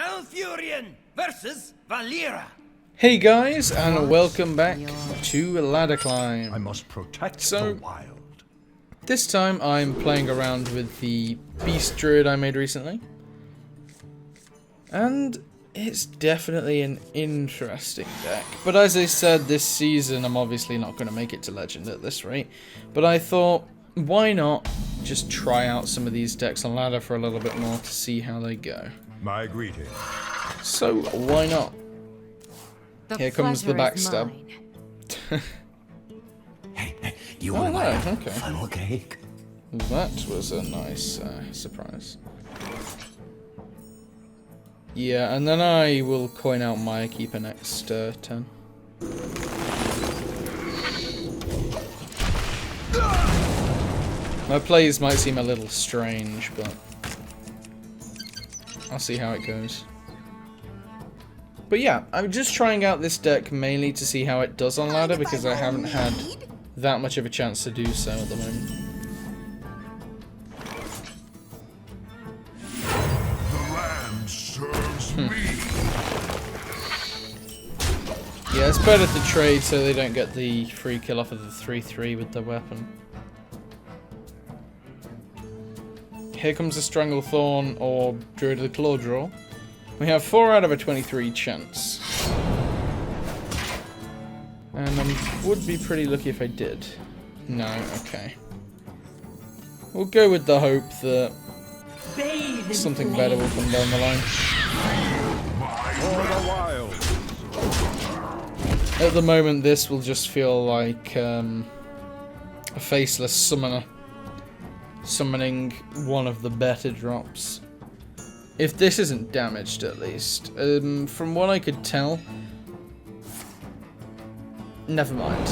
Malfurion versus Valera. Hey guys, and welcome back to Ladder Climb. I must protect the wild. This time I'm playing around with the beast druid I made recently. And it's definitely an interesting deck. But as I said, this season I'm obviously not going to make it to Legend at this rate. But I thought, why not just try out some of these decks on Ladder for a little bit more to see how they go. My greeting. So, why not? Here comes the backstab. Hey, do you want my funnel cake? That was a nice surprise. Yeah, and then I will coin out my keeper next turn. My plays might seem a little strange, but I'll see how it goes. But yeah, I'm just trying out this deck mainly to see how it does on ladder because I haven't had that much of a chance to do so at the moment. The land serves me. Yeah, it's better to trade so they don't get the free kill off of the 3/3 with the weapon. Here comes the Stranglethorn or Druid of the Claw draw. We have 4 out of a 23 chance. And I would be pretty lucky if I did. No, okay. We'll go with the hope that something better will come down the line. For the wild. At the moment, this will just feel like a faceless summoner. Summoning one of the better drops. If this isn't damaged, at least. From what I could tell... Never mind.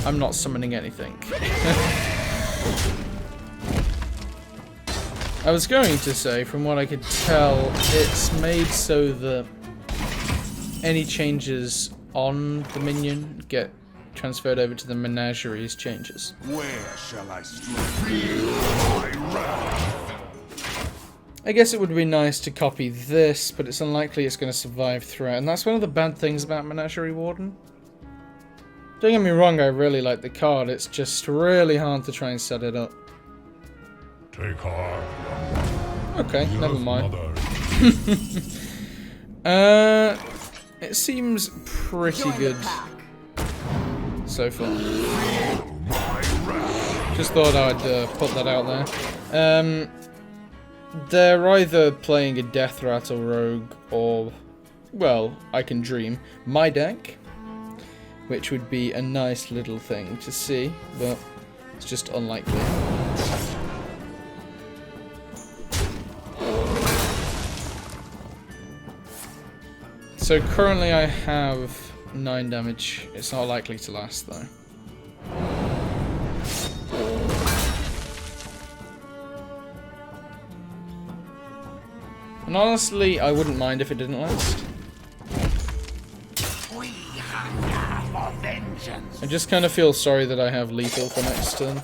I'm not summoning anything. I was going to say, from what I could tell, it's made so that any changes on the minion get transferred over to the menagerie's changes. Where shall I strike? My wrath. I guess it would be nice to copy this, but it's unlikely it's going to survive throughout, and that's one of the bad things about Menagerie Warden. Don't get me wrong, I really like the card, it's just really hard to try and set it up. Take heart. Okay, never mind. It seems pretty good so far. Just thought I'd put that out there. They're either playing a Death Rattle Rogue or, well, I can dream, my deck, which would be a nice little thing to see, but it's just unlikely. So currently I have 9 damage. It's not likely to last though. And honestly, I wouldn't mind if it didn't last. We hunger for vengeance. I just kind of feel sorry that I have lethal for next turn.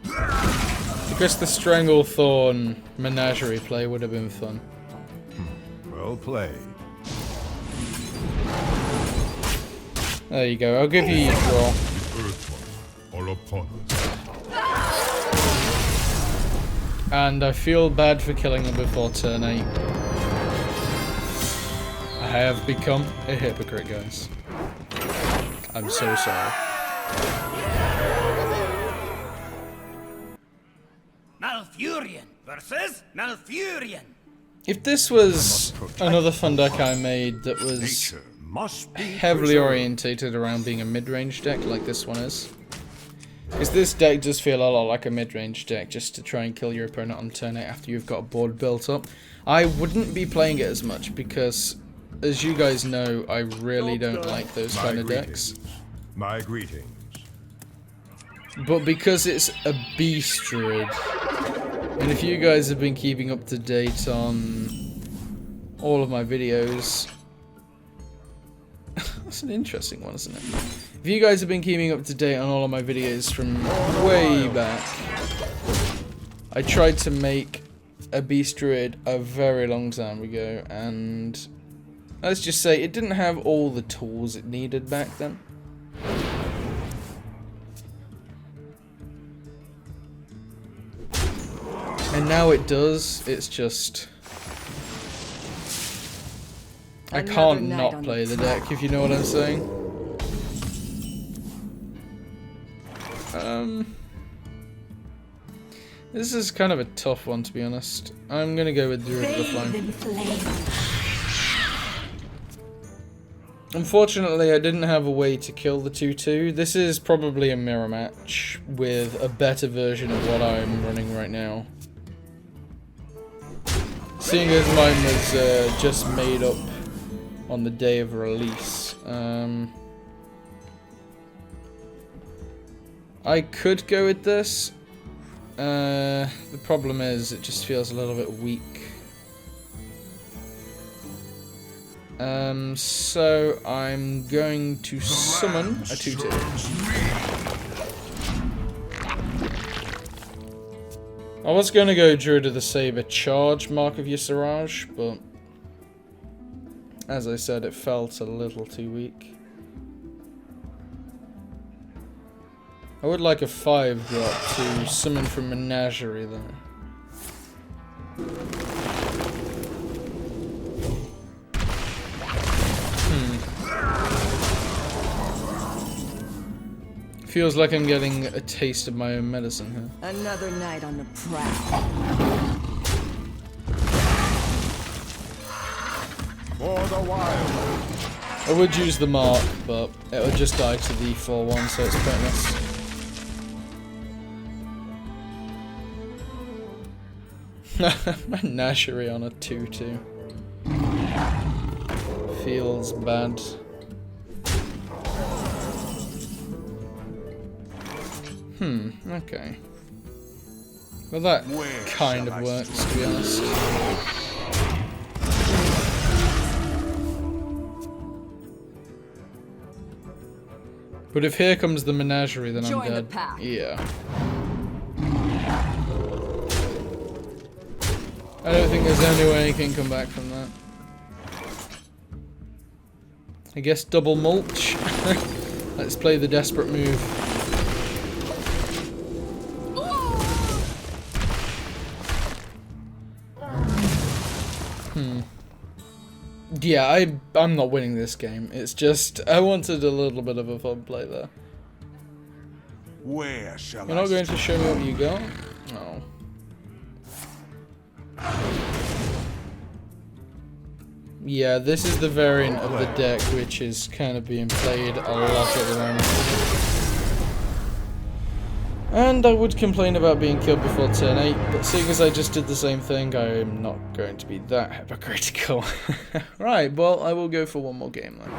Because the Stranglethorn Menagerie play would have been fun. Well played. There you go, I'll give you your draw. The Earth One are upon us. And I feel bad for killing them before turn 8. I have become a hypocrite, guys. I'm so sorry. Malfurion versus Malfurion. If this was another fun deck I made that was Nature must be heavily preserved. orientated around being a mid-range deck like this one is. Because this deck does feel a lot like a mid-range deck, just to try and kill your opponent on turn 8 after you've got a board built up. I wouldn't be playing it as much because, as you guys know, I really don't like those kind of decks. My greetings. But because it's a beast druid, and if you guys have been keeping up to date on all of my videos... That's an interesting one, isn't it? If you guys have been keeping up to date on all of my videos from way back, I tried to make a Beast Druid a very long time ago, and let's just say it didn't have all the tools it needed back then. And now it does, it's just... I can't not play the deck, if you know what I'm saying. This is kind of a tough one, to be honest. I'm gonna go with Druid of the Flame. Unfortunately, I didn't have a way to kill the 2/2. This is probably a mirror match with a better version of what I'm running right now. Seeing as mine was just made up on the day of release. I could go with this. The problem is it just feels a little bit weak. So I'm going to summon a 2/2. I was going to go Druid of the Saber charge Mark of Yisaraj, but as I said, it felt a little too weak. I would like a 5-drop to summon from Menagerie though. Feels like I'm getting a taste of my own medicine here. Another night on the prowl. For the wild. I would use the mark, but it would just die to the 4/1, so it's pointless. Menagerie on a 2/2. Feels bad. Okay. Well, that kind of works, to be honest. But if here comes the Menagerie, then I'm dead. Yeah. I don't think there's any way he can come back from that. I guess double mulch. Let's play the desperate move. Yeah, I'm not winning this game. It's just, I wanted a little bit of a fun play there. Where shall You're not going to show me what you got? No. Yeah, this is the variant of the deck which is kind of being played a lot at the moment. And I would complain about being killed before turn 8, but seeing as I just did the same thing, I'm not going to be that hypocritical. Right, well, I will go for one more game then.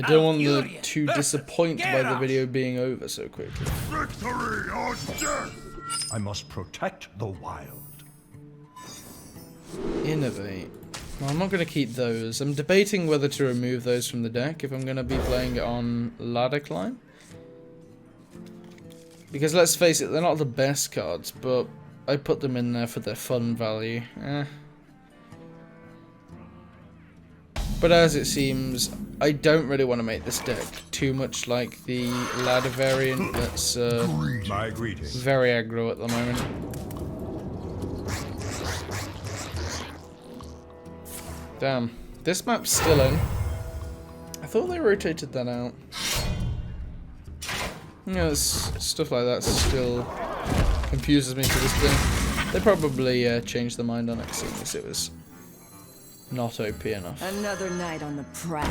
I don't want them to disappoint by the video being over so quickly. Victory or death! I must protect the wild. Innovate. Well, I'm not going to keep those. I'm debating whether to remove those from the deck if I'm going to be playing it on Ladder Climb. Because let's face it, they're not the best cards, but I put them in there for their fun value. But as it seems, I don't really want to make this deck too much like the Ladder variant that's very aggro at the moment. Damn, this map's still in. I thought they rotated that out. You know, stuff like that still confuses me to this day. They probably changed their mind on it, seeing as it was not OP enough. Another night on the prowl.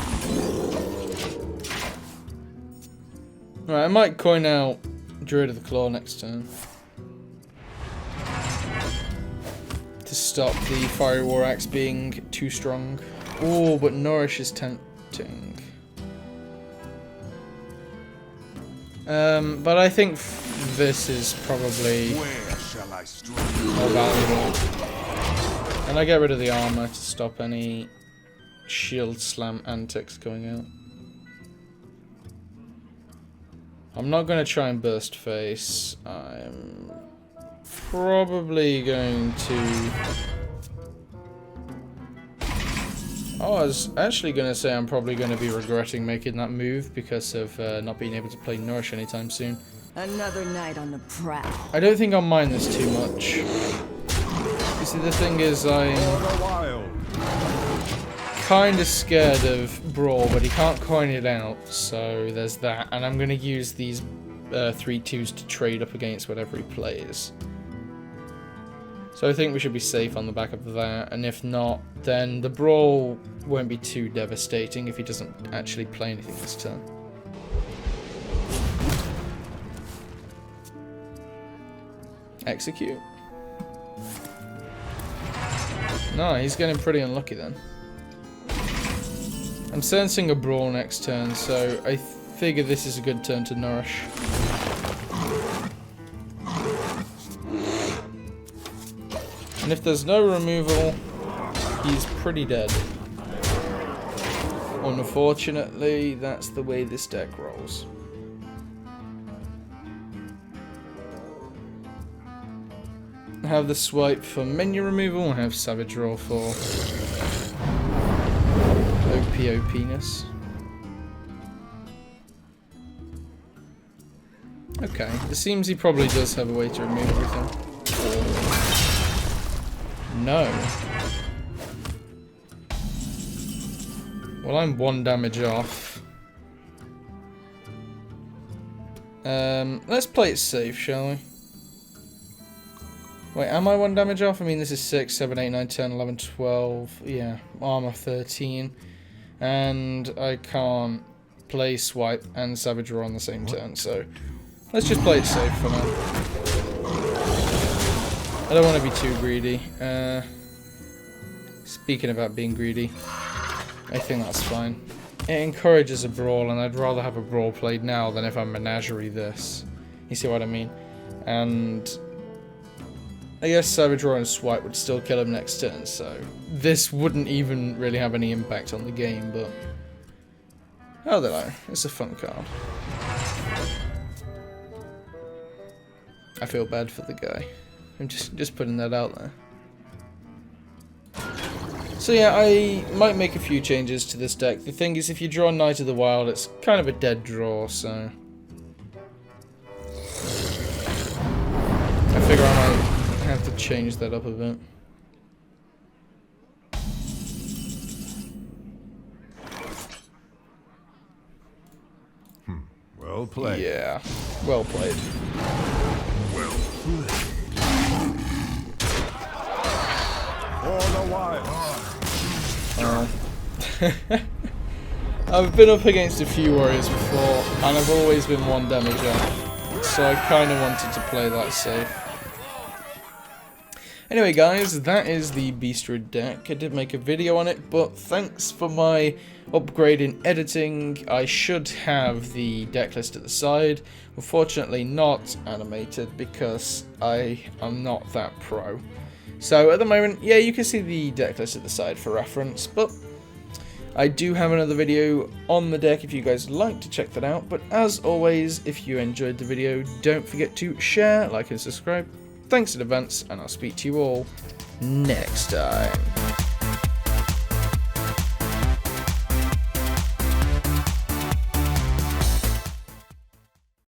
Right, I might coin out Druid of the Claw next turn. To stop the Fiery War Axe being too strong. Oh, but Nourish is tempting. But I think this is probably more valuable. And I get rid of the armor to stop any shield slam antics going out. I'm not going to try and burst face. I'm probably going to... Oh, I was actually going to say I'm probably going to be regretting making that move because of not being able to play Nourish anytime soon. Another night on the prowl. I don't think I'll mind this too much. You see, the thing is, I'm kind of scared of Brawl, but he can't coin it out, so there's that. And I'm going to use these 3/2s to trade up against whatever he plays. So I think we should be safe on the back of that, and if not, then the Brawl won't be too devastating if he doesn't actually play anything this turn. Execute. No, he's getting pretty unlucky then. I'm sensing a Brawl next turn, so I figure this is a good turn to Nourish. And if there's no removal, he's pretty dead. Unfortunately, that's the way this deck rolls. I have the swipe for menu removal, I have Savage Roar for OP-ness. Okay, it seems he probably does have a way to remove everything. No. Well, I'm 1 damage off. Let's play it safe, shall we? Wait, am I 1 damage off? I mean, this is 6, 7, 8, 9, 10, 11, 12. Yeah, armor 13. And I can't play Swipe and Savage Roar on the same turn, so let's just play it safe for now. I don't want to be too greedy. Speaking about being greedy, I think that's fine. It encourages a Brawl, and I'd rather have a Brawl played now than if I menagerie this. You see what I mean? And I guess Savage Roar and Swipe would still kill him next turn, so this wouldn't even really have any impact on the game, but I don't know, it's a fun card. I feel bad for the guy. I'm just putting that out there. So yeah, I might make a few changes to this deck. The thing is, if you draw Knight of the Wild, it's kind of a dead draw, so I figure I might have to change that up a bit. Well played. Yeah, well played. Well played. For the wild. I've been up against a few warriors before, and I've always been 1 damage off, so I kind of wanted to play that safe. Anyway guys, that is the Beast Druid deck. I did make a video on it, but thanks for my upgrade in editing. I should have the deck list at the side. Unfortunately not animated because I am not that pro. So at the moment, yeah, you can see the deck list at the side for reference, but I do have another video on the deck if you guys would like to check that out. But as always, if you enjoyed the video, don't forget to share, like and subscribe. Thanks in advance, and I'll speak to you all next time.